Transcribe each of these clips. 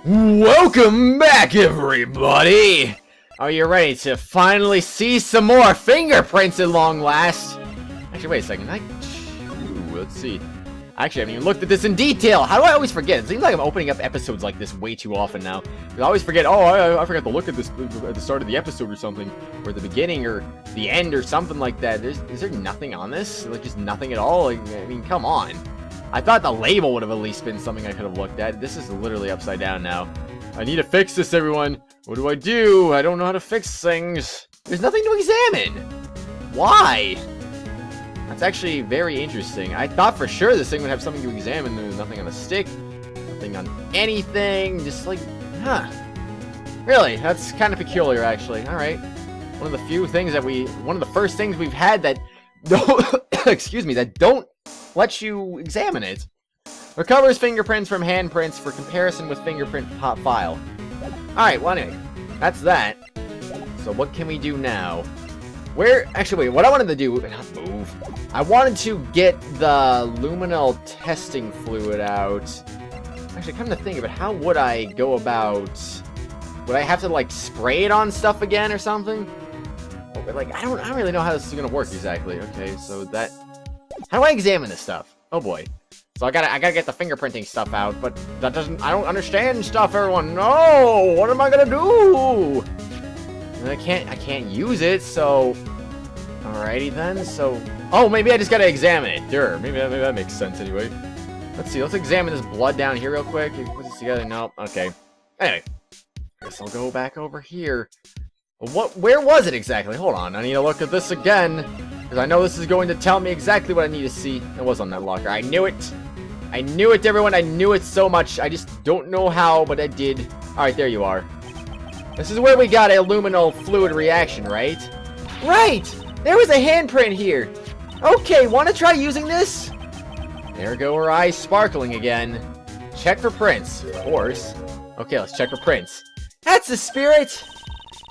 Welcome back, everybody! Are you ready to finally see some more fingerprints at long last? Actually, wait a second. Let's see. Actually, I haven't even looked at this in detail. How do I always forget? It seems like I'm opening up episodes like this way too often now. I always forget, oh, I forgot to look at this at the start of the episode or something. Or the beginning or the end or something like that. Is there nothing on this? Like, just nothing at all? Like, I mean, come on. I thought the label would have at least been something I could have looked at. This is literally upside down now. I need to fix this, everyone. What do? I don't know how to fix things. There's nothing to examine. Why? That's actually very interesting. I thought for sure this thing would have something to examine. There's nothing on the stick. Nothing on anything. Just like, huh. Really? That's kind of peculiar, actually. Alright. One of the first things we've had that don't, excuse me, that don't let you examine it. Recovers fingerprints from handprints for comparison with fingerprint file. Alright, well anyway, that's that. So what can we do now? Actually wait, what I wanted to do, not move. I wanted to get the luminol testing fluid out. Actually, come to think of it, how would I go about, would I have to like spray it on stuff again or something? Like, I don't really know how this is gonna work exactly. Okay, so that, how do I examine this stuff? Oh boy. So I gotta get the fingerprinting stuff out, but that doesn't, I don't understand stuff, everyone. No! What am I gonna do? And I can't use it, so... Alrighty then, so... Oh, maybe I just gotta examine it. Sure, maybe that makes sense anyway. Let's see, let's examine this blood down here real quick. Put this together, nope, okay. Anyway, I guess I'll go back over here. Where was it exactly? Hold on, I need to look at this again. Because I know this is going to tell me exactly what I need to see. It was on that locker. I knew it. I knew it, everyone. I knew it so much. I just don't know how, but I did. Alright, there you are. This is where we got a luminol fluid reaction, right? Right! There was a handprint here. Okay, want to try using this? There go her eyes sparkling again. Check for prints, of course. Okay, let's check for prints. That's the spirit!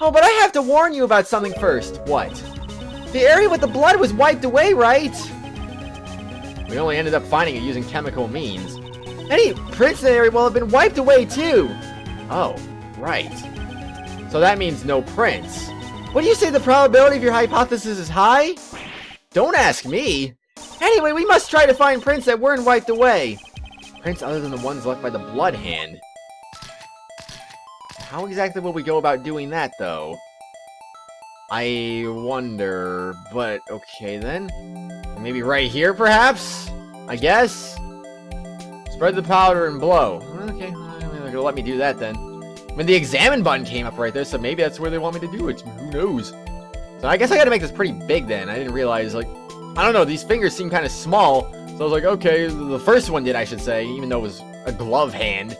Oh, but I have to warn you about something first. What? The area with the blood was wiped away, right? We only ended up finding it using chemical means. Any prints in the area will have been wiped away, too. Oh, right. So that means no prints. What do you say the probability of your hypothesis is high? Don't ask me. Anyway, we must try to find prints that weren't wiped away. Prints other than the ones left by the blood hand. How exactly will we go about doing that, though? I wonder, but okay then. Maybe right here, perhaps? I guess? Spread the powder and blow. Okay, they're gonna let me do that then. I mean, the examine button came up right there, so maybe that's where they want me to do it. Who knows? So I guess I gotta make this pretty big then. I didn't realize, like, I don't know, these fingers seem kind of small. So I was like, okay, the first one did, I should say, even though it was a glove hand.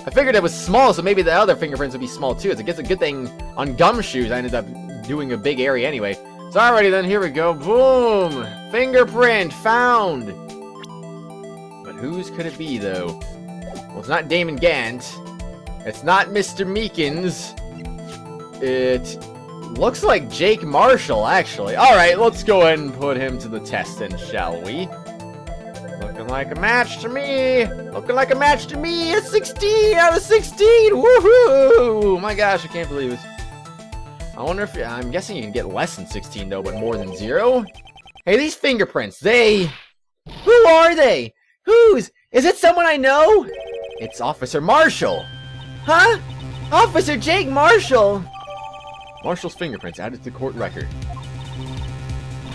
I figured it was small, so maybe the other fingerprints would be small too. It's a good thing on gumshoes I ended up doing a big area anyway. So alrighty then, here we go. Boom! Fingerprint found! But whose could it be, though? Well, it's not Damon Gant. It's not Mr. Meekins. It looks like Jake Marshall, actually. Alright, let's go ahead and put him to the test then, shall we? Looking like a match to me! Looking like a match to me! A 16 out of 16! Woohoo! My gosh, I can't believe it. I wonder if... I'm guessing you can get less than 16, though, but more than 0? Hey, these fingerprints, they... Who are they? Whose? Is it someone I know? It's Officer Marshall. Huh? Officer Jake Marshall? Marshall's fingerprints added to the court record.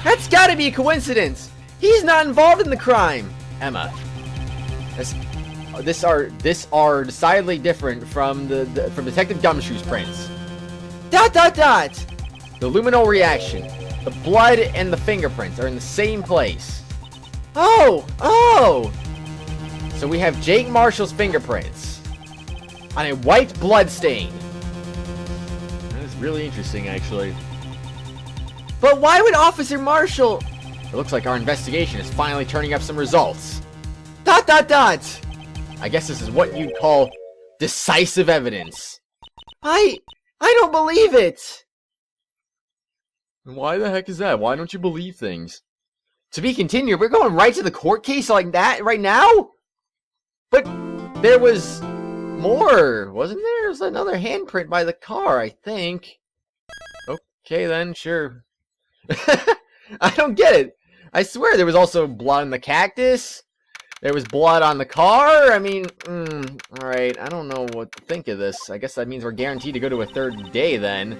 That's gotta be a coincidence. He's not involved in the crime. Emma. This are decidedly different from from Detective Gumshoe's prints. ... The luminol reaction, the blood, and the fingerprints are in the same place. Oh! So we have Jake Marshall's fingerprints on a white blood stain. That is really interesting, actually. But why would Officer Marshall... It looks like our investigation is finally turning up some results. ... I guess this is what you'd call decisive evidence. I don't believe it! Why the heck is that? Why don't you believe things? To be continued, we're going right to the court case like that right now? But there was more, wasn't there? There's another handprint by the car, I think. Okay then, sure. I don't get it. I swear there was also blood on the cactus. There was blood on the car. I mean, alright, I don't know what to think of this. I guess that means we're guaranteed to go to a third day then.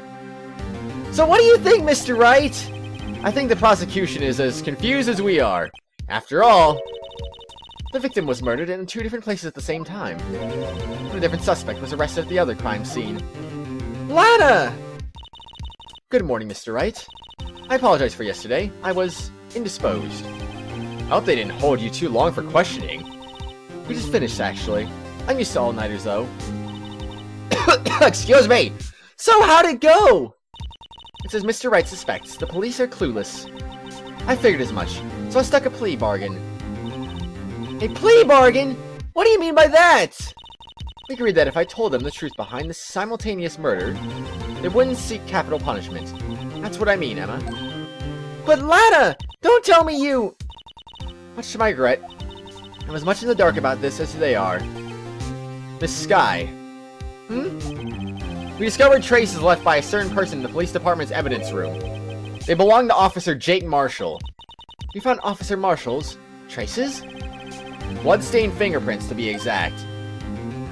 So what do you think, Mr. Wright? I think the prosecution is as confused as we are. After all, the victim was murdered in 2 different places at the same time. A different suspect was arrested at the other crime scene. Lana! Good morning, Mr. Wright. I apologize for yesterday. I was indisposed. I hope they didn't hold you too long for questioning. We just finished, actually. I'm used to all-nighters, though. Excuse me! So how'd it go? It says Mr. Wright suspects the police are clueless. I figured as much, so I stuck a plea bargain. A plea bargain? What do you mean by that? We agreed that if I told them the truth behind this simultaneous murder, they wouldn't seek capital punishment. That's what I mean, Emma. But Lana! Don't tell me you... Much to my regret, I'm as much in the dark about this as they are. Miss Sky. We discovered traces left by a certain person in the police department's evidence room. They belong to Officer Jake Marshall. We found Officer Marshall's traces? Blood-stained fingerprints, to be exact.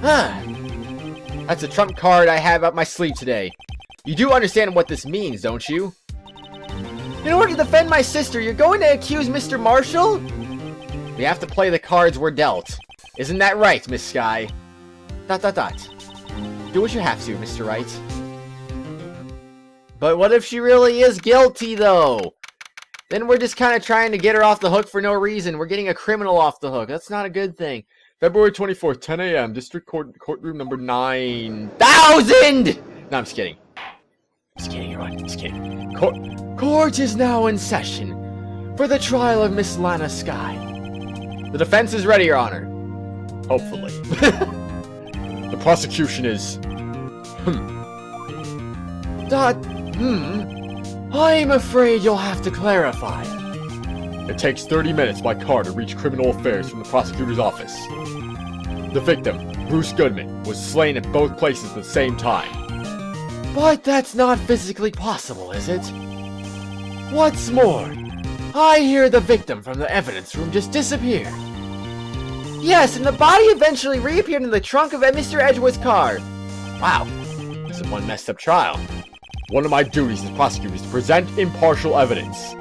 That's a trump card I have up my sleeve today. You do understand what this means, don't you? In order to defend my sister, you're going to accuse Mr. Marshall? We have to play the cards we're dealt. Isn't that right, Miss Sky? ... Do what you have to, Mr. Wright. But what if she really is guilty, though? Then we're just kind of trying to get her off the hook for no reason. We're getting a criminal off the hook. That's not a good thing. February 24th, 10 a.m., District Courtroom number 9,000! No, I'm just kidding. Just kidding, everyone. Just kidding. Court is now in session for the trial of Miss Lana Sky. The defense is ready, Your Honor. Hopefully. The prosecution is... I'm afraid you'll have to clarify. It takes 30 minutes by car to reach criminal affairs from the prosecutor's office. The victim, Bruce Goodman, was slain at both places at the same time. But that's not physically possible, is it? What's more, I hear the victim from the evidence room just disappeared. Yes, and the body eventually reappeared in the trunk of Mr. Edgeworth's car. Wow, this is one messed up trial. One of my duties as prosecutor is to present impartial evidence.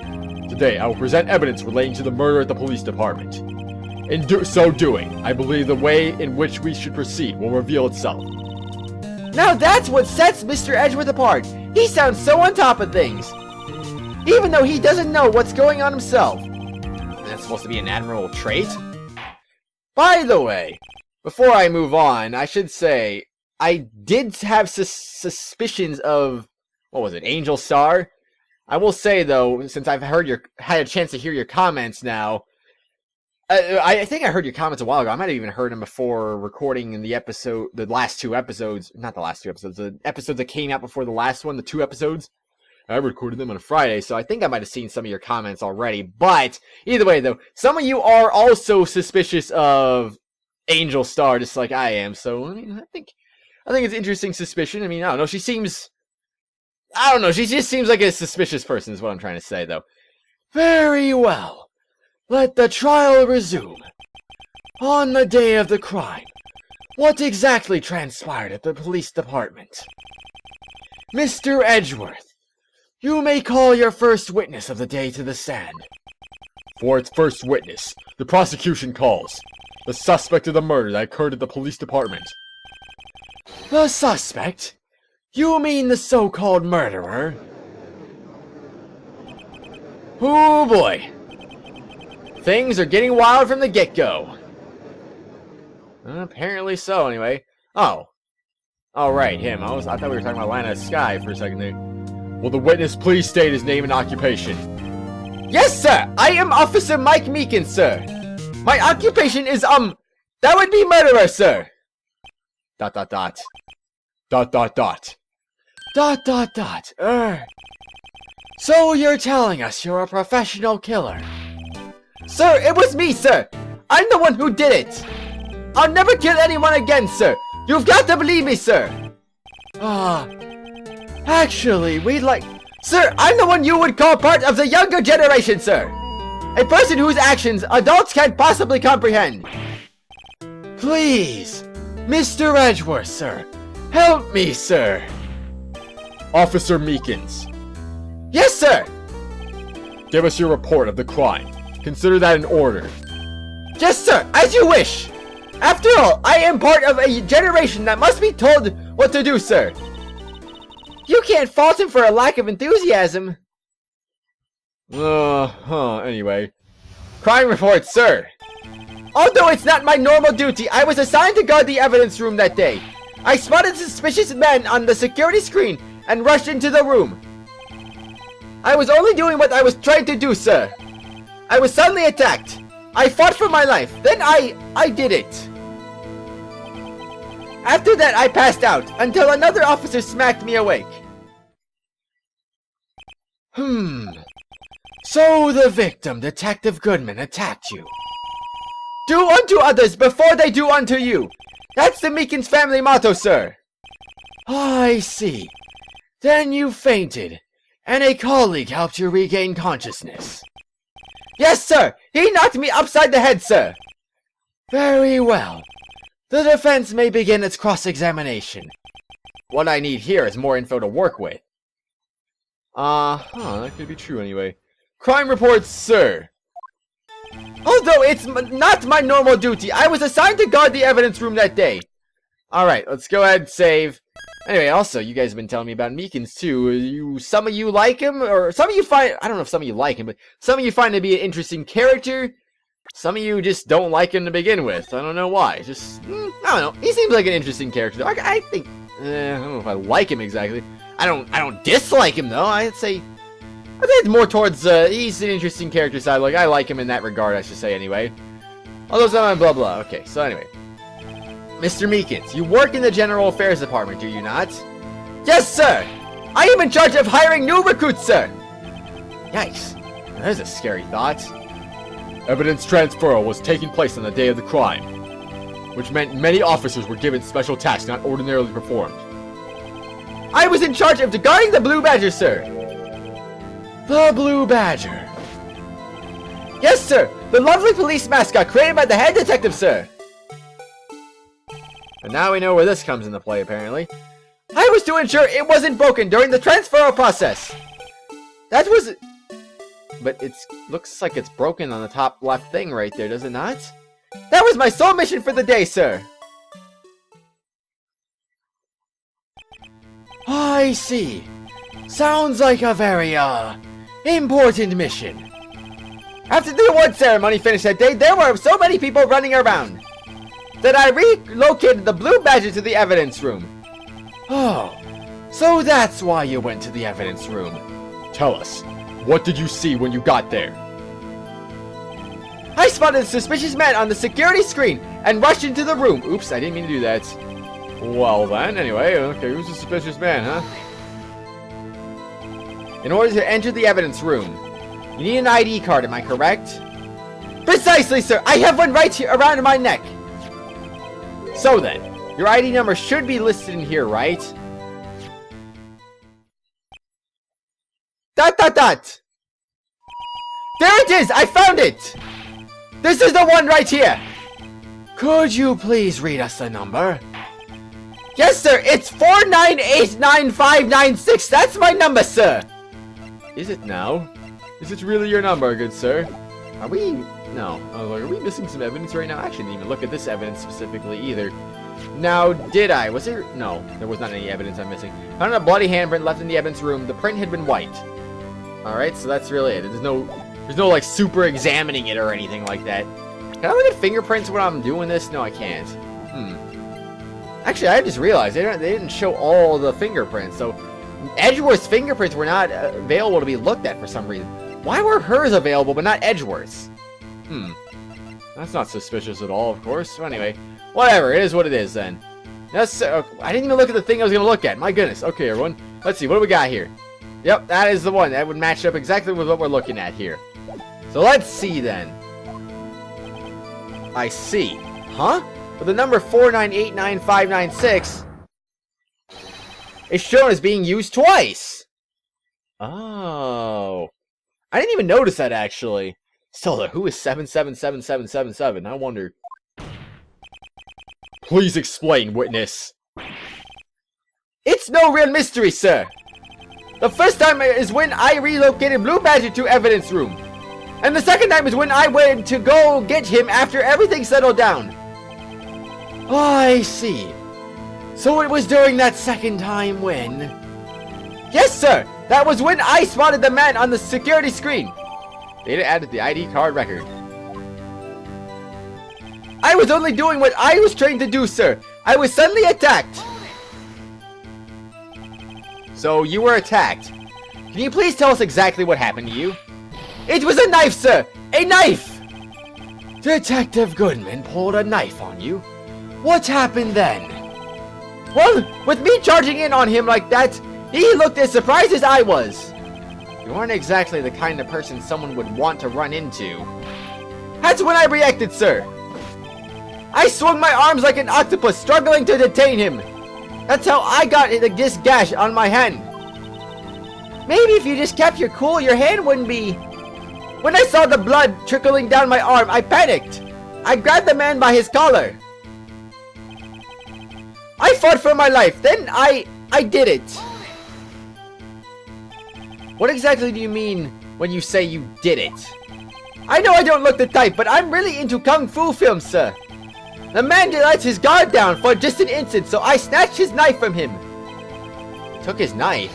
Today, I will present evidence relating to the murder at the police department. In so doing, I believe the way in which we should proceed will reveal itself. Now that's what sets Mr. Edgeworth apart. He sounds so on top of things. Even though he doesn't know what's going on himself. That's supposed to be an admirable trait? By the way, before I move on, I should say, I did have suspicions of, what was it, Angel Star? I will say, though, since I've had a chance to hear your comments now, I think I heard your comments a while ago. I might have even heard them before recording in the last 2 episodes. Not the last 2 episodes, the episodes that came out before the last one, the 2 episodes. I recorded them on a Friday, so I think I might have seen some of your comments already. But, either way, though, some of you are also suspicious of Angel Star, just like I am. So, I mean, I think it's interesting suspicion. I mean, I don't know, she just seems like a suspicious person is what I'm trying to say, though. Very well. Let the trial resume. On the day of the crime, what exactly transpired at the police department? Mr. Edgeworth, you may call your first witness of the day to the stand. For its first witness, the prosecution calls the suspect of the murder that occurred at the police department. The suspect? You mean the so-called murderer? Oh boy. Things are getting wild from the get-go. Apparently so, anyway. Oh. Alright, him. I thought we were talking about Lana Sky for a second there. Will the witness please state his name and occupation? Yes, sir! I am Officer Mike Meekin, sir! My occupation is, that would be murderer, sir! ... So you're telling us you're a professional killer? Sir, it was me, sir! I'm the one who did it! I'll never kill anyone again, sir! You've got to believe me, sir! Actually, we'd like... Sir, I'm the one you would call part of the younger generation, sir! A person whose actions adults can't possibly comprehend. Please, Mr. Edgeworth, sir. Help me, sir. Officer Meekins. Yes, sir! Give us your report of the crime. Consider that in order. Yes, sir, as you wish. After all, I am part of a generation that must be told what to do, sir. You can't fault him for a lack of enthusiasm. Anyway. Crime report, sir. Although it's not my normal duty, I was assigned to guard the evidence room that day. I spotted a suspicious man on the security screen and rushed into the room. I was only doing what I was trying to do, sir. I was suddenly attacked. I fought for my life. Then I did it. After that, I passed out until another officer smacked me awake. So the victim, Detective Goodman, attacked you. Do unto others before they do unto you. That's the Meekins family motto, sir. I see. Then you fainted, and a colleague helped you regain consciousness. Yes, sir. He knocked me upside the head, sir. Very well. The defense may begin its cross-examination. What I need here is more info to work with. That could be true anyway. Crime report, sir. Although it's not my normal duty, I was assigned to guard the evidence room that day. Alright, let's go ahead and save. Anyway, also, you guys have been telling me about Meekins, too. Some of you like him, or some of you find... I don't know if some of you like him, but some of you find him to be an interesting character. Some of you just don't like him to begin with. I don't know why. Just, I don't know. He seems like an interesting character. I think... I don't know if I like him exactly. I don't dislike him, though. I think it's more towards, he's an interesting character side. Like, I like him in that regard, I should say, anyway. Although some blah blah. Okay, so anyway. Mr. Meekins, you work in the General Affairs Department, do you not? Yes, sir! I am in charge of hiring new recruits, sir! Yikes. There's a scary thought. Evidence transfer was taking place on the day of the crime, which meant many officers were given special tasks not ordinarily performed. I was in charge of guarding the Blue Badger, sir! The Blue Badger. Yes, sir! The lovely police mascot created by the head detective, sir! And now we know where this comes into play, apparently. I was to ensure it wasn't broken during the transfer process! That was... But it looks like it's broken on the top left thing right there, does it not? That was my sole mission for the day, sir! I see. Sounds like a very, important mission. After the award ceremony finished that day, there were so many people running around that I relocated the Blue Badger to the evidence room. Oh, so that's why you went to the evidence room. Tell us, what did you see when you got there? I spotted a suspicious man on the security screen and rushed into the room. Oops, I didn't mean to do that. Well then, anyway, okay, who's the suspicious man, huh? In order to enter the evidence room, you need an ID card, am I correct? Precisely, sir! I have one right here around my neck! So then, your ID number should be listed in here, right? Dot dot dot! There it is! I found it! This is the one right here! Could you please read us the number? Yes, sir! It's 4989596! That's my number, sir! Is it now? Is it really your number, good sir? Are we... No. I was like, are we missing some evidence right now? I actually didn't even look at this evidence specifically either. Now, did I? Was there... No, there was not any evidence I'm missing. Found a bloody handprint left in the evidence room. The print had been white. Alright, so that's really it. There's no, like, super examining it or anything like that. Can I look at fingerprints when I'm doing this? No, I can't. Actually, I just realized they didn't show all the fingerprints, so... Edgeworth's fingerprints were not available to be looked at for some reason. Why were hers available but not Edgeworth's? That's not suspicious at all, of course. So anyway, whatever. It is what it is, then. I didn't even look at the thing I was going to look at. My goodness. Okay, everyone. Let's see. What do we got here? Yep, that is the one. That would match up exactly with what we're looking at here. So let's see, then. I see. Huh? but the number 4989596 is shown as being used twice. Oh. I didn't even notice that, actually. Still, though, who is 777777? I wonder. Please explain, witness. It's no real mystery, sir. The first time is when I relocated Blue Badger to evidence room. And the second time is when I went to go get him after everything settled down. Oh, I see. So it was during that second time when... Yes, sir! That was when I spotted the man on the security screen. Data added the ID card record. I was only doing what I was trained to do, sir. I was suddenly attacked. So you were attacked. Can you please tell us exactly what happened to you? It was a knife, sir! A knife! Detective Goodman pulled a knife on you. What happened then? Well, with me charging in on him like that, he looked as surprised as I was. You aren't exactly the kind of person someone would want to run into. That's when I reacted, sir. I swung my arms like an octopus, struggling to detain him. That's how I got this gash on my hand. Maybe if you just kept your cool, your hand wouldn't be... When I saw the blood trickling down my arm, I panicked. I grabbed the man by his collar. I fought for my life. Then I did it. What exactly do you mean when you say you did it? I know I don't look the type, but I'm really into kung fu films, sir. The man lets his guard down for just an instant, so I snatched his knife from him. Took his knife?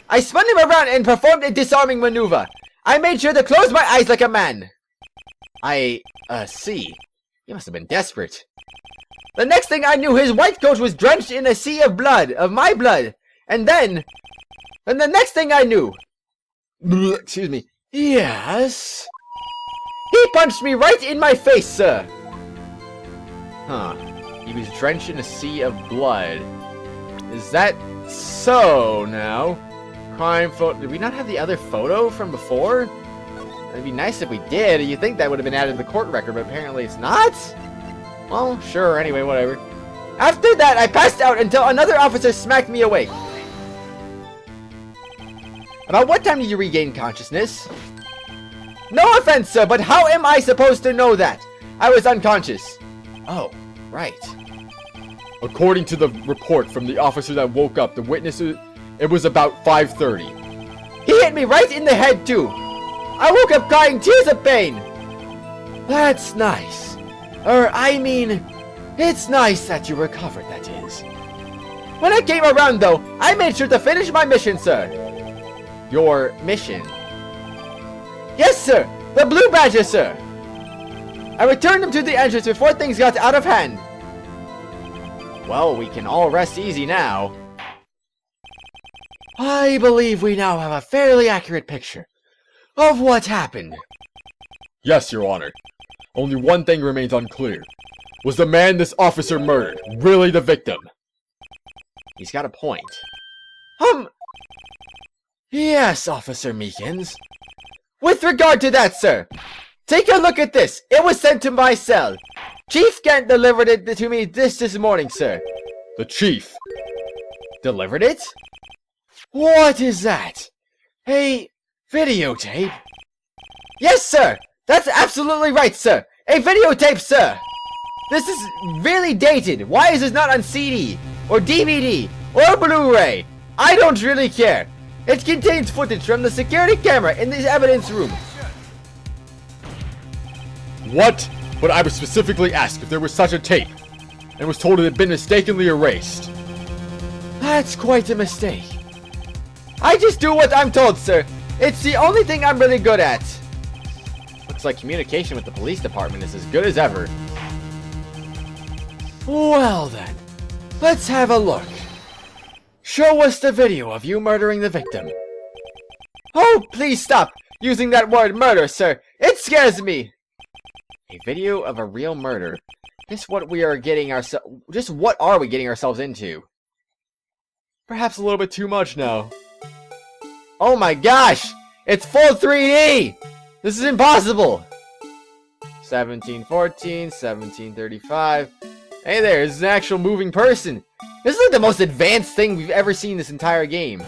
I spun him around and performed a disarming maneuver. I made sure to close my eyes like a man. See. You must have been desperate. The next thing I knew, his white coat was drenched in a sea of blood, of my blood. And then the next thing I knew... Excuse me. Yes? He punched me right in my face, sir. Huh. He was drenched in a sea of blood. Is that so now? Crime photo. Did we not have the other photo from before? It'd be nice if we did. You'd think that would have been added to the court record, but apparently it's not? Well, sure, anyway, whatever. After that, I passed out until another officer smacked me awake. About what time did you regain consciousness? No offense, sir, but how am I supposed to know that? I was unconscious. Oh, right. According to the report from the officer that woke up, the witnesses, it was about 5:30. He hit me right in the head, too. I woke up crying tears of pain. That's nice. It's nice that you recovered, that is. When I came around, though, I made sure to finish my mission, sir. Your mission? Yes, sir. The Blue Badger, sir. I returned him to the entrance before things got out of hand. Well, we can all rest easy now. I believe we now have a fairly accurate picture of what happened. Yes, Your Honor. Only one thing remains unclear. Was the man this officer murdered really the victim? He's got a point. Yes, Officer Meekins. With regard to that, sir, take a look at this. It was sent to my cell. Chief Kent delivered it to me this morning, sir. The chief delivered it? What is that? A videotape? Yes, sir. That's absolutely right, sir. A videotape, sir. This is really dated. Why is this not on CD or DVD or Blu-ray? I don't really care. It contains footage from the security camera in the evidence room. What? But I was specifically asked if there was such a tape, and was told it had been mistakenly erased. That's quite a mistake. I just do what I'm told, sir. It's the only thing I'm really good at. Looks like communication with the police department is as good as ever. Well then, let's have a look. Show us the video of you murdering the victim. Oh, please stop using that word murder, sir. It scares me. A video of a real murder. Just what are we getting ourselves into? Perhaps a little bit too much now. Oh my gosh! It's full 3D! This is impossible! 1714, 1735, Hey there, this is an actual moving person. This is like the most advanced thing we've ever seen this entire game.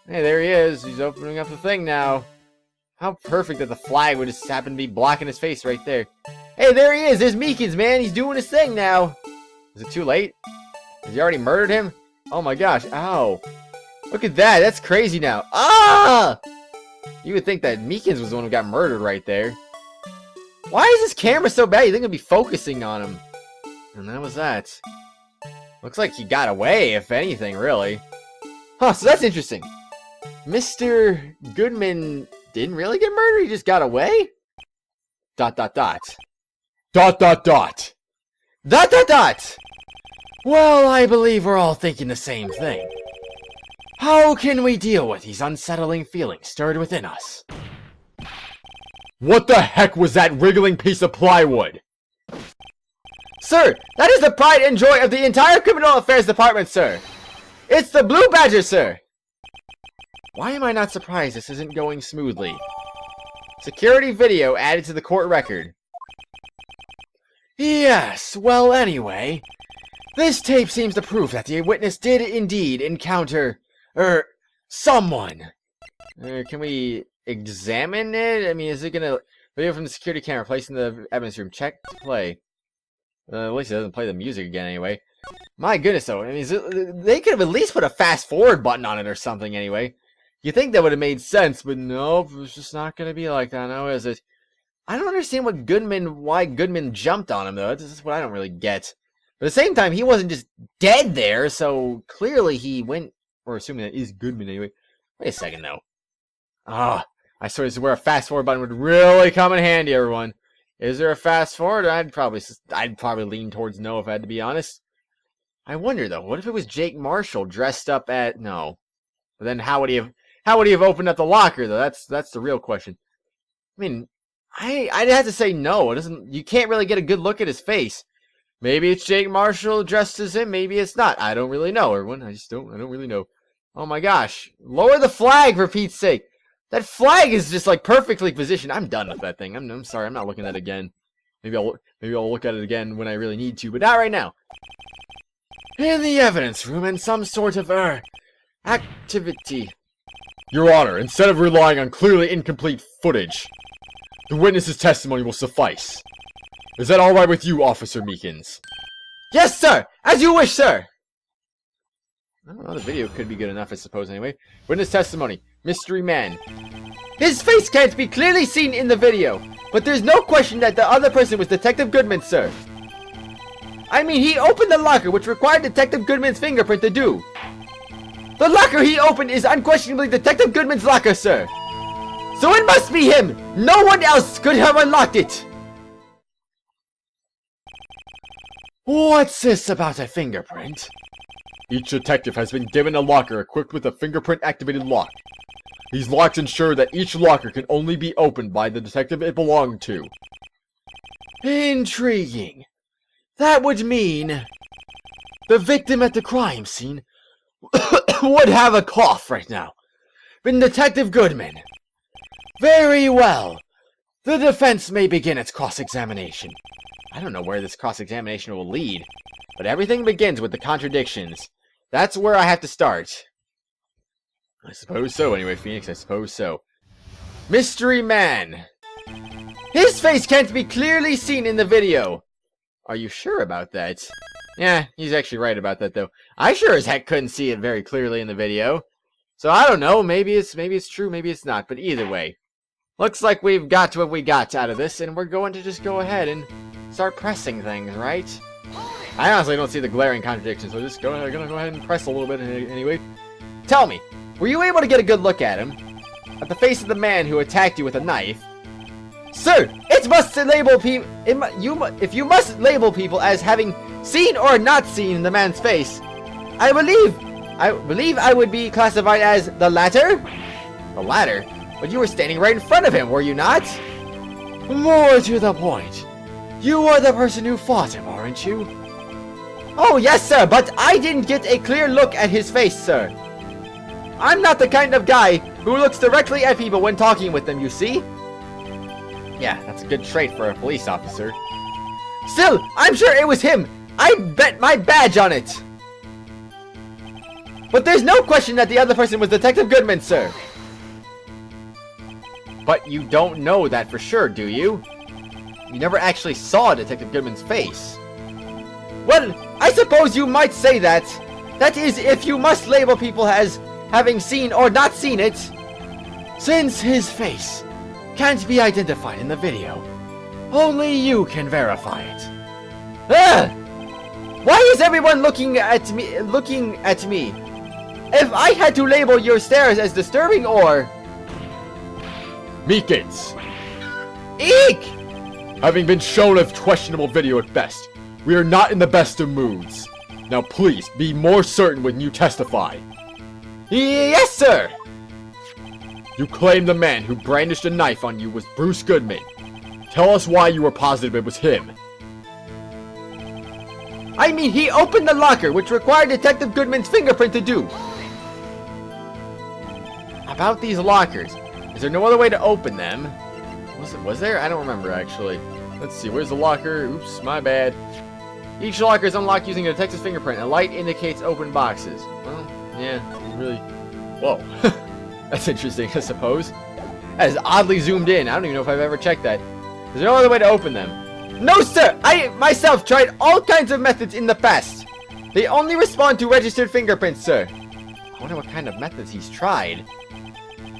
Hey, there he is. He's opening up the thing now. How perfect that the flag would just happen to be blocking his face right there. Hey, there he is. There's Meekins, man. He's doing his thing now. Is it too late? Has he already murdered him? Oh my gosh. Ow. Look at that. That's crazy now. Ah! You would think that Meekins was the one who got murdered right there. Why is this camera so bad? You think it'd be focusing on him. And that was that. Looks like he got away, if anything, really. Huh, so that's interesting. Mr. Goodman didn't really get murdered? He just got away? Dot, dot, dot. Dot, dot, dot. Dot, dot, dot. Well, I believe we're all thinking the same thing. How can we deal with these unsettling feelings stirred within us? What the heck was that wriggling piece of plywood? Sir, that is the pride and joy of the entire Criminal Affairs Department, sir. It's the Blue Badger, sir. Why am I not surprised this isn't going smoothly? Security video added to the court record. Yes, well anyway, this tape seems to prove that the witness did indeed encounter, someone. Can we examine it? I mean, is it gonna... Video from the security camera placed in the evidence room. Check to play. At least it doesn't play the music again anyway. My goodness though, I mean, they could have at least put a fast forward button on it or something anyway. You think that would have made sense, but nope, it's just not gonna be like that now, is it? I don't understand why Goodman jumped on him though. This is what I don't really get. But at the same time, he wasn't just dead there, so clearly he went, or assuming that is Goodman anyway. Wait a second though. Ah, I swear this is where a fast forward button would really come in handy, everyone. Is there a fast forward? I'd probably lean towards no if I had to be honest. I wonder though, what if it was Jake Marshall dressed up at no? But then how would he have opened up the locker though? That's the real question. I mean, I'd have to say no. It doesn't. You can't really get a good look at his face. Maybe it's Jake Marshall dressed as him. Maybe it's not. I don't really know, everyone. I don't really know. Oh my gosh! Lower the flag for Pete's sake. That flag is just like perfectly positioned. I'm done with that thing. I'm sorry. I'm not looking at it again. Maybe I'll look at it again when I really need to, but not right now. In the evidence room, in some sort of activity. Your Honor, instead of relying on clearly incomplete footage, the witness's testimony will suffice. Is that all right with you, Officer Meekins? Yes, sir! As you wish, sir! I don't know, the video could be good enough, I suppose, anyway. Witness testimony. Mystery man. His face can't be clearly seen in the video, but there's no question that the other person was Detective Goodman, sir. I mean, he opened the locker, which required Detective Goodman's fingerprint to do. The locker he opened is unquestionably Detective Goodman's locker, sir. So it must be him! No one else could have unlocked it! What's this about a fingerprint? Each detective has been given a locker equipped with a fingerprint-activated lock. These locks ensure that each locker can only be opened by the detective it belonged to. Intriguing. That would mean the victim at the crime scene would have a cough right now. Been Detective Goodman. Very well. The defense may begin its cross-examination. I don't know where this cross-examination will lead, but everything begins with the contradictions. That's where I have to start. I suppose so, anyway, Phoenix, I suppose so. Mystery man. His face can't be clearly seen in the video. Are you sure about that? Yeah, he's actually right about that, though. I sure as heck couldn't see it very clearly in the video. So I don't know, maybe it's true, maybe it's not, but either way. Looks like we've got what we got out of this, and we're going to just go ahead and start pressing things, right? I honestly don't see the glaring contradictions, so just gonna go ahead and press a little bit anyway. Tell me, were you able to get a good look at him? At the face of the man who attacked you with a knife? Sir, if you must label people as having seen or not seen the man's face, I believe I would be classified as the latter? The latter? But you were standing right in front of him, were you not? More to the point, you are the person who fought him, aren't you? Oh, yes, sir, but I didn't get a clear look at his face, sir. I'm not the kind of guy who looks directly at people when talking with them, you see? Yeah, that's a good trait for a police officer. Still, I'm sure it was him. I bet my badge on it! But there's no question that the other person was Detective Goodman, sir! But you don't know that for sure, do you? You never actually saw Detective Goodman's face. Well, I suppose you might say that. That is, if you must label people as having seen or not seen it. Since his face can't be identified in the video, only you can verify it. Ah! Why is everyone looking at me? If I had to label your stares as disturbing or... Meekins! Eek! Having been shown a questionable video at best, we are not in the best of moods. Now please, be more certain when you testify. Yes, sir! You claim the man who brandished a knife on you was Bruce Goodman. Tell us why you were positive it was him. I mean, he opened the locker, which required Detective Goodman's fingerprint to do. About these lockers, is there no other way to open them? Was there? I don't remember, actually. Let's see, where's the locker? Oops, my bad. Each locker is unlocked using a detective's fingerprint. A light indicates open boxes. Well, yeah, really... Whoa. That's interesting, I suppose. That is oddly zoomed in. I don't even know if I've ever checked that. Is there no other way to open them? No, sir! I myself tried all kinds of methods in the past. They only respond to registered fingerprints, sir. I wonder what kind of methods he's tried.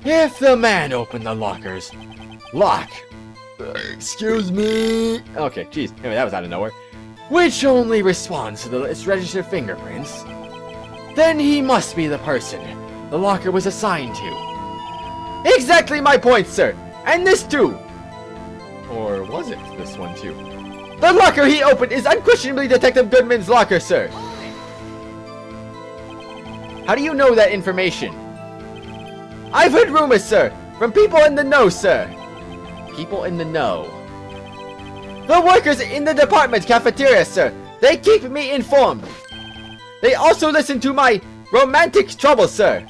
If the man opened the lockers... Lock. Excuse me. Okay, jeez. Anyway, that was out of nowhere. Which only responds to its registered fingerprints. Then he must be the person the locker was assigned to. Exactly my point, sir. And this too. Or was it this one too? The locker he opened is unquestionably Detective Goodman's locker, sir. How do you know that information? I've heard rumors, sir. From people in the know, sir. People in the know. The workers in the department cafeteria, sir. They keep me informed. They also listen to my romantic troubles, sir. ...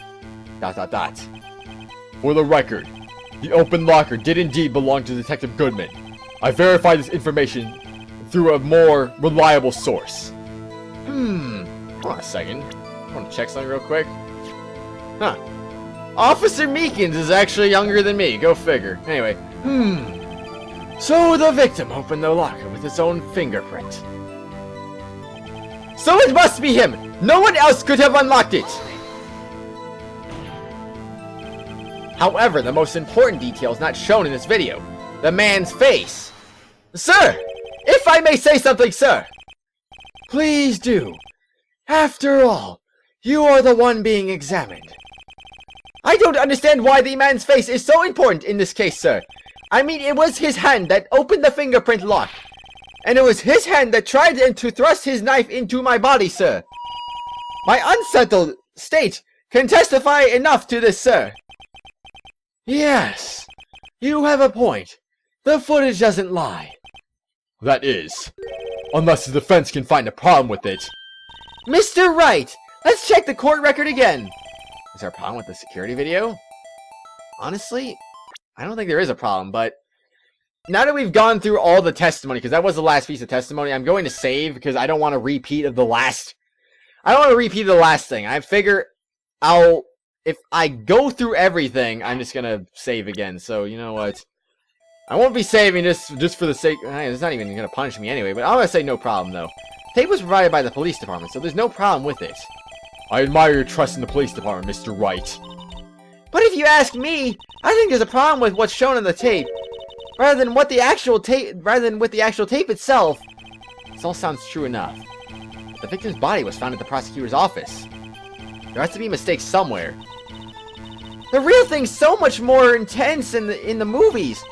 For the record, the open locker did indeed belong to Detective Goodman. I verified this information through a more reliable source. Hold on a second. I want to check something real quick. Huh. Officer Meekins is actually younger than me. Go figure. Anyway. So the victim opened the locker with his own fingerprint. So it must be him! No one else could have unlocked it! However, the most important detail is not shown in this video. The man's face. Sir! If I may say something, sir! Please do. After all, you are the one being examined. I don't understand why the man's face is so important in this case, sir. I mean, it was his hand that opened the fingerprint lock. And it was his hand that tried to thrust his knife into my body, sir. My unsettled state can testify enough to this, sir. Yes, you have a point. The footage doesn't lie. That is, unless the defense can find a problem with it. Mr. Wright, let's check the court record again. Is there a problem with the security video? Honestly, I don't think there is a problem, but now that we've gone through all the testimony, because that was the last piece of testimony, I'm going to save because I don't want a repeat of the last... I don't want to repeat the last thing. I figure if I go through everything, I'm just going to save again. So, you know what? I won't be saving just for the sake... It's not even going to punish me anyway, but I'm going to say no problem, though. Tape was provided by the police department, so there's no problem with it. I admire your trust in the police department, Mr. Wright. But if you ask me, I think there's a problem with what's shown on the tape. Rather than with the actual tape itself. This all sounds true enough. The victim's body was found at the prosecutor's office. There has to be mistakes somewhere. The real thing's so much more intense in the movies.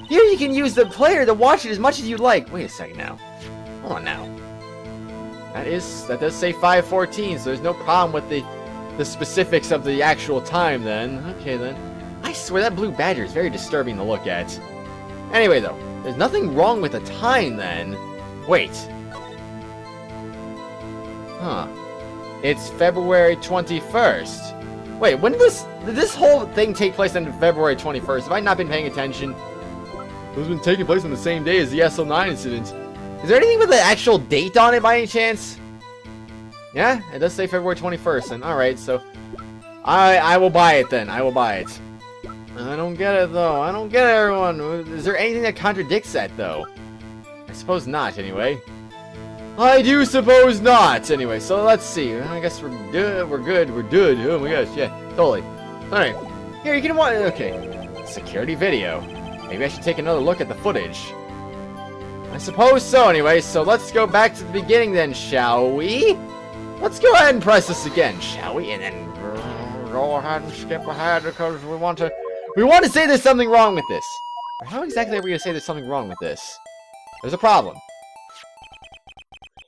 Here you can use the player to watch it as much as you like. Wait a second now. Hold on now. That does say 5:14, so there's no problem with the specifics of the actual time then. Okay then. I swear that blue badger is very disturbing to look at. Anyway though, there's nothing wrong with the time then. Wait. Huh. It's February 21st. Wait, when did this whole thing take place on February 21st? Have I not been paying attention? It was been taking place on the same day as the SL9 incident. Is there anything with the actual date on it by any chance? Yeah, it does say February 21st, and alright, so I will buy it then. I will buy it. I don't get it though. I don't get it, everyone. Is there anything that contradicts that though? I suppose not, anyway. I do suppose not. Anyway, so let's see. I guess we're good. We're good. We're good. Oh my gosh, yeah, totally. Alright. Here, you can watch. Okay. Security video. Maybe I should take another look at the footage. I suppose so, anyway. So let's go back to the beginning then, shall we? Let's go ahead and press this again, shall we? And then go ahead and skip ahead because we want to say there's something wrong with this. How exactly are we going to say there's something wrong with this? There's a problem.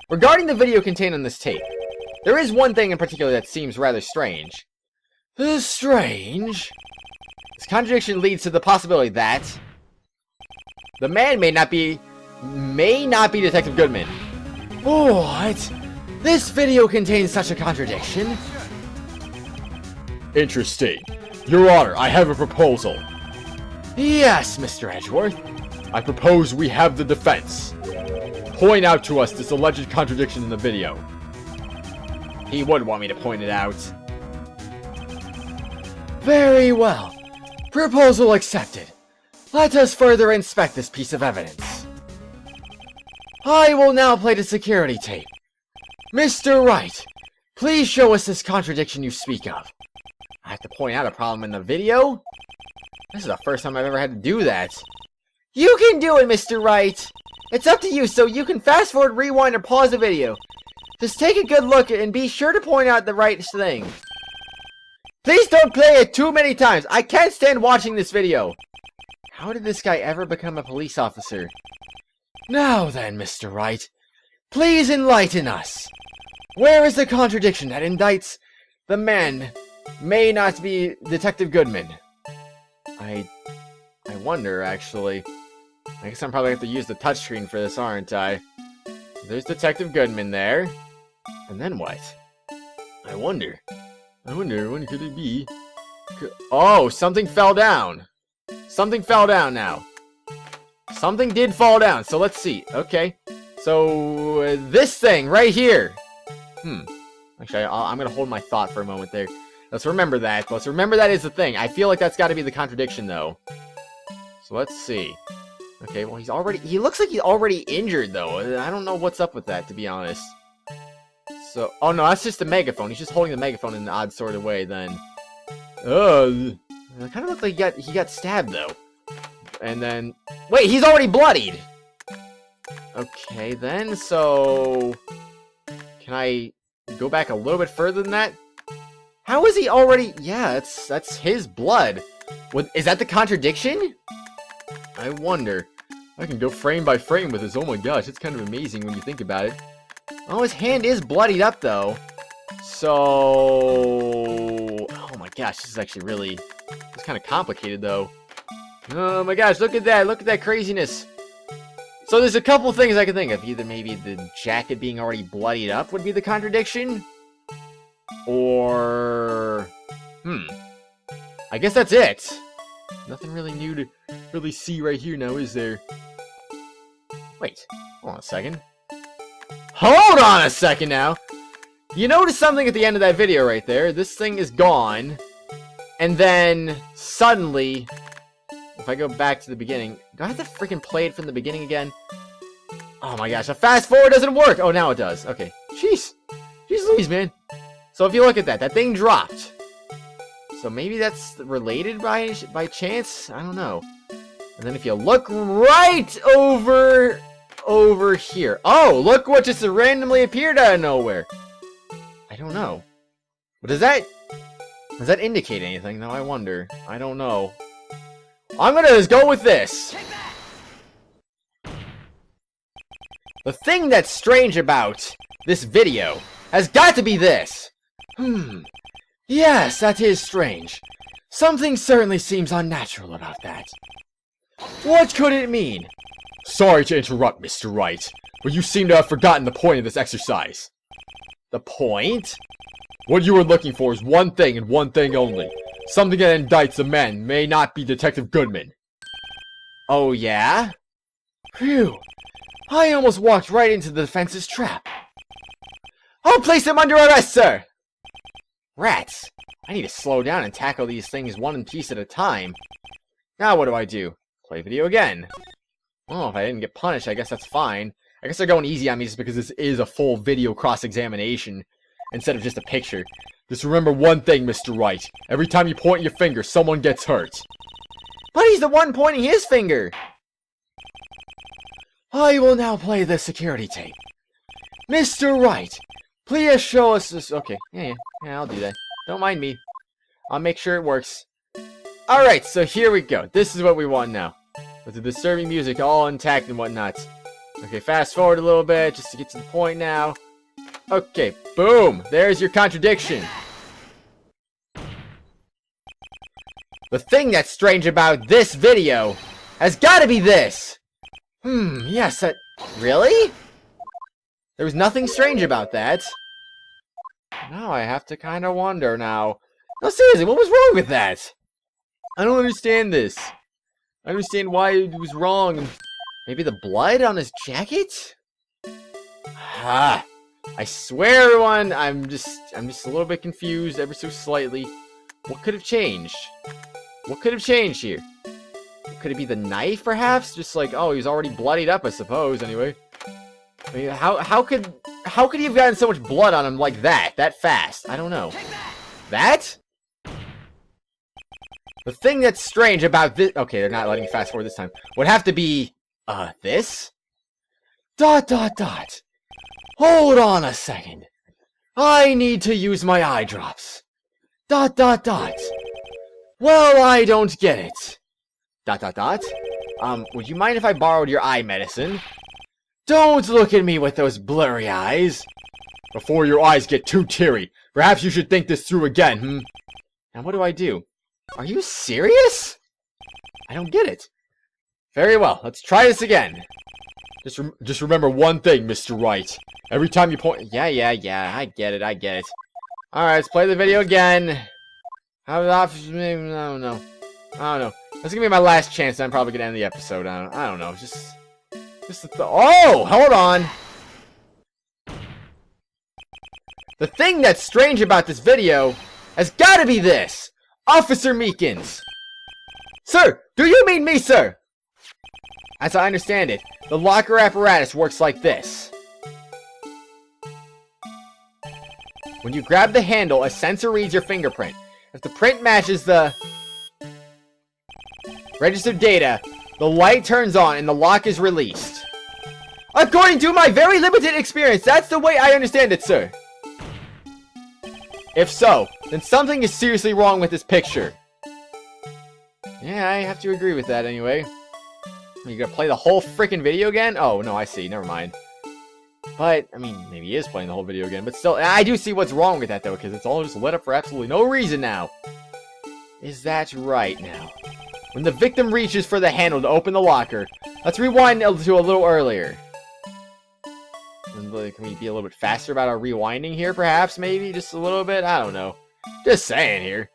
Regarding the video contained on this tape, there is one thing in particular that seems rather strange. Strange? This contradiction leads to the possibility that the man may not be Detective Goodman. What? This video contains such a contradiction? Interesting. Your Honor, I have a proposal. Yes, Mr. Edgeworth. I propose we have the defense point out to us this alleged contradiction in the video. He would want me to point it out. Very well. Proposal accepted. Let us further inspect this piece of evidence. I will now play the security tape. Mr. Wright, please show us this contradiction you speak of. I have to point out a problem in the video? This is the first time I've ever had to do that. You can do it, Mr. Wright. It's up to you, so you can fast forward, rewind, or pause the video. Just take a good look and be sure to point out the right thing. Please don't play it too many times. I can't stand watching this video. How did this guy ever become a police officer? Now then, Mr. Wright, please enlighten us. Where is the contradiction that indicts the man may not be Detective Goodman? I wonder, actually. I guess I'm probably going to have to use the touchscreen for this, aren't I? There's Detective Goodman there. And then what? I wonder, when could it be? Oh, something fell down. Something fell down now. Something did fall down, so let's see. Okay. So, this thing right here. Actually, I'm going to hold my thought for a moment there. Let's remember that. Let's remember that is the thing. I feel like that's got to be the contradiction, though. So, let's see. Okay, well, he looks like he's already injured, though. I don't know what's up with that, to be honest. So, oh no, that's just the megaphone. He's just holding the megaphone in an odd sort of way, then. It kind of looked like he got stabbed, though. And then, wait, he's already bloodied! Okay, then, so... Can I go back a little bit further than that? How is he already... Yeah, that's his blood. Is that the contradiction? I wonder. I can go frame by frame with this. Oh my gosh, it's kind of amazing when you think about it. Oh, his hand is bloodied up, though. So... Oh my gosh, this is actually really... It's kind of complicated, though. Oh my gosh, look at that. Look at that craziness. So there's a couple things I can think of. Either maybe the jacket being already bloodied up would be the contradiction. Or... I guess that's it. Nothing really new to really see right here now, is there? Wait, hold on a second. Hold on a second now! You notice something at the end of that video right there. This thing is gone. And then, suddenly... If I go back to the beginning... Do I have to freaking play it from the beginning again? Oh my gosh, a fast forward doesn't work! Oh, now it does. Okay. Jeez. Jeez Louise, man. So if you look at that, that thing dropped. So maybe that's related by chance? I don't know. And then if you look right over here. Oh, look what just randomly appeared out of nowhere. I don't know. But does that indicate anything, though? I wonder. I don't know. I'm gonna just go with this. The thing that's strange about this video has got to be this. Yes, that is strange. Something certainly seems unnatural about that. What could it mean? Sorry to interrupt, Mr. Wright, but you seem to have forgotten the point of this exercise. The point? What you were looking for is one thing and one thing only. Something that indicts the man may not be Detective Goodman. Oh, yeah? Phew. I almost walked right into the defense's trap. I'll place him under arrest, sir! Rats! I need to slow down and tackle these things one piece at a time. Now what do? Play video again. Oh, if I didn't get punished, I guess that's fine. I guess they're going easy on me just because this is a full video cross-examination instead of just a picture. Just remember one thing, Mr. Wright. Every time you point your finger, someone gets hurt. But he's the one pointing his finger! I will now play the security tape. Mr. Wright, please show us this. Okay, yeah, I'll do that. Don't mind me. I'll make sure it works. Alright, so here we go. This is what we want now. With the disturbing music all intact and whatnot. Okay, fast forward a little bit just to get to the point now. Okay, boom! There's your contradiction. The thing that's strange about this video has got to be this. Yes, that... Really? There was nothing strange about that. Now I have to kind of wonder now. No, seriously, what was wrong with that? I don't understand this. I understand why it was wrong. Maybe the blood on his jacket? Ah, I swear, everyone, I'm just a little bit confused, ever so slightly. What could have changed? What could have changed here? Could it be the knife, perhaps? Just like, oh, he's already bloodied up, I suppose. Anyway, I mean, how could he have gotten so much blood on him like that fast? I don't know. That? The thing that's strange about this... Okay, they're not letting me fast forward this time. Would have to be... this? ... Hold on a second. I need to use my eye drops. ... Well, I don't get it. ... Would you mind if I borrowed your eye medicine? Don't look at me with those blurry eyes. Before your eyes get too teary, perhaps you should think this through again, Now what do? Are you serious? I don't get it. Very well, let's try this again. Just remember one thing, Mr. Wright. Every time you point... Yeah, I get it. Alright, let's play the video again. How often... I don't know. This is gonna be my last chance, and I'm probably gonna end the episode. I don't know. Oh, hold on. The thing that's strange about this video has got to be this. Officer Meekins. Sir, do you mean me, sir? As I understand it, the locker apparatus works like this. When you grab the handle, a sensor reads your fingerprint. If the print matches the registered data, the light turns on and the lock is released. According to my very limited experience, that's the way I understand it, sir. If so, then something is seriously wrong with this picture. Yeah, I have to agree with that anyway. You gonna play the whole freaking video again? Oh, no, I see. Never mind. But, I mean, maybe he is playing the whole video again. But still, I do see what's wrong with that, though, because it's all just lit up for absolutely no reason now. Is that right now? When the victim reaches for the handle to open the locker, let's rewind to a little earlier. Can we be a little bit faster about our rewinding here, perhaps? Maybe? Just a little bit? I don't know. Just saying here.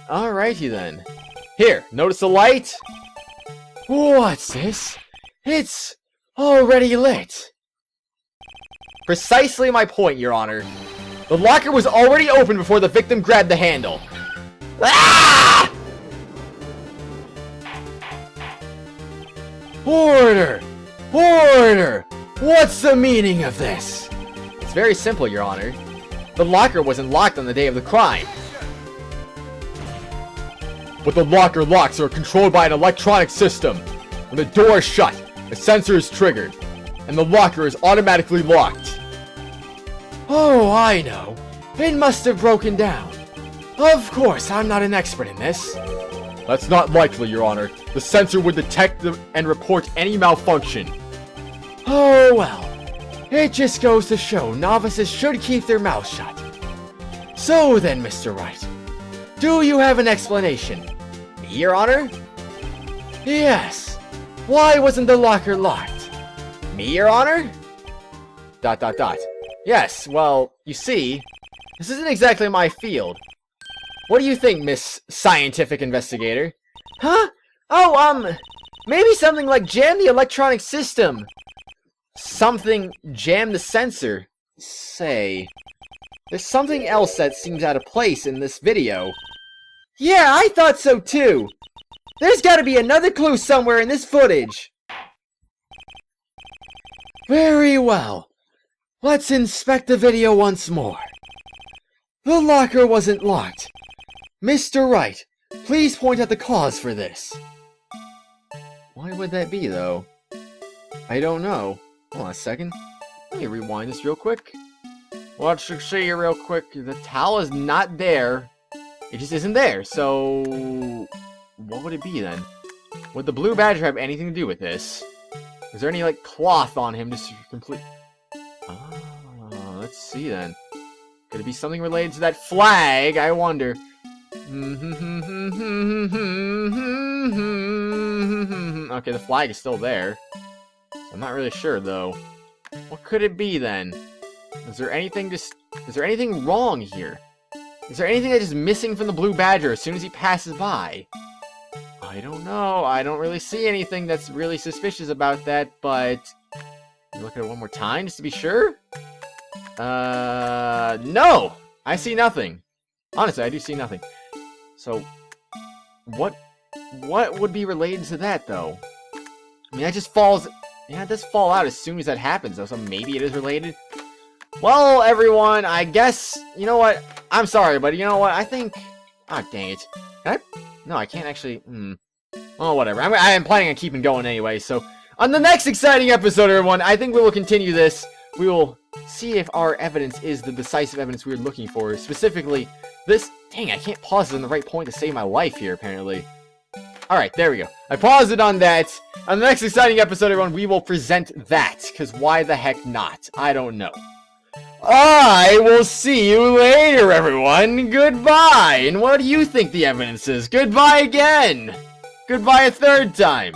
Alrighty then. Here, notice the light? What's this? It's already lit. Precisely my point, Your Honor. The locker was already open before the victim grabbed the handle. Ah! Order! Order! What's the meaning of this? It's very simple, Your Honor. The locker wasn't locked on the day of the crime. But the locker locks are controlled by an electronic system. When the door is shut, a sensor is triggered, and the locker is automatically locked. Oh, I know. It must have broken down. Of course, I'm not an expert in this. That's not likely, Your Honor. The sensor would detect and report any malfunction. Oh, well. It just goes to show novices should keep their mouths shut. So then, Mr. Wright, do you have an explanation? Me, Your Honor? Yes. Why wasn't the locker locked? Me, Your Honor? ... Yes, well, you see, this isn't exactly my field. What do you think, Miss Scientific Investigator? Huh? Oh, maybe something like jam the electronic system. something jammed the sensor. Say, there's something else that seems out of place in this video. Yeah, I thought so too. There's gotta be another clue somewhere in this footage. Very well. Let's inspect the video once more. The locker wasn't locked. Mr. Wright, please point out the cause for this. Why would that be, though? I don't know. Hold on a second. Let me rewind this real quick. Let's see here real quick. The towel is not there. It just isn't there. So, what would it be then? Would the blue badger have anything to do with this? Is there any, like, cloth on him just to complete... Oh, let's see then. Could it be something related to that flag? I wonder. Okay, the flag is still there. I'm not really sure, though. What could it be, then? Is there anything wrong here? Is there anything that's just missing from the blue badger as soon as he passes by? I don't know. I don't really see anything that's really suspicious about that, but... Let me look at it one more time, just to be sure. No! I see nothing. Honestly, I do see nothing. So, what would be related to that, though? I mean, that just falls... Yeah, it does fall out as soon as that happens, though, so maybe it is related. Well, everyone, I guess... You know what? I'm sorry, but you know what? I think... Ah, dang it. Can I... No, I can't actually... Oh, whatever. I am planning on keeping going anyway, so... On the next exciting episode, everyone, I think we will continue this. We will see if our evidence is the decisive evidence we were looking for. Specifically, this... Dang, I can't pause it on the right point to save my life here, apparently. Alright, there we go. I paused it on that. On the next exciting episode, everyone, we will present that. Because why the heck not? I don't know. I will see you later, everyone. Goodbye. And what do you think the evidence is? Goodbye again. Goodbye a third time.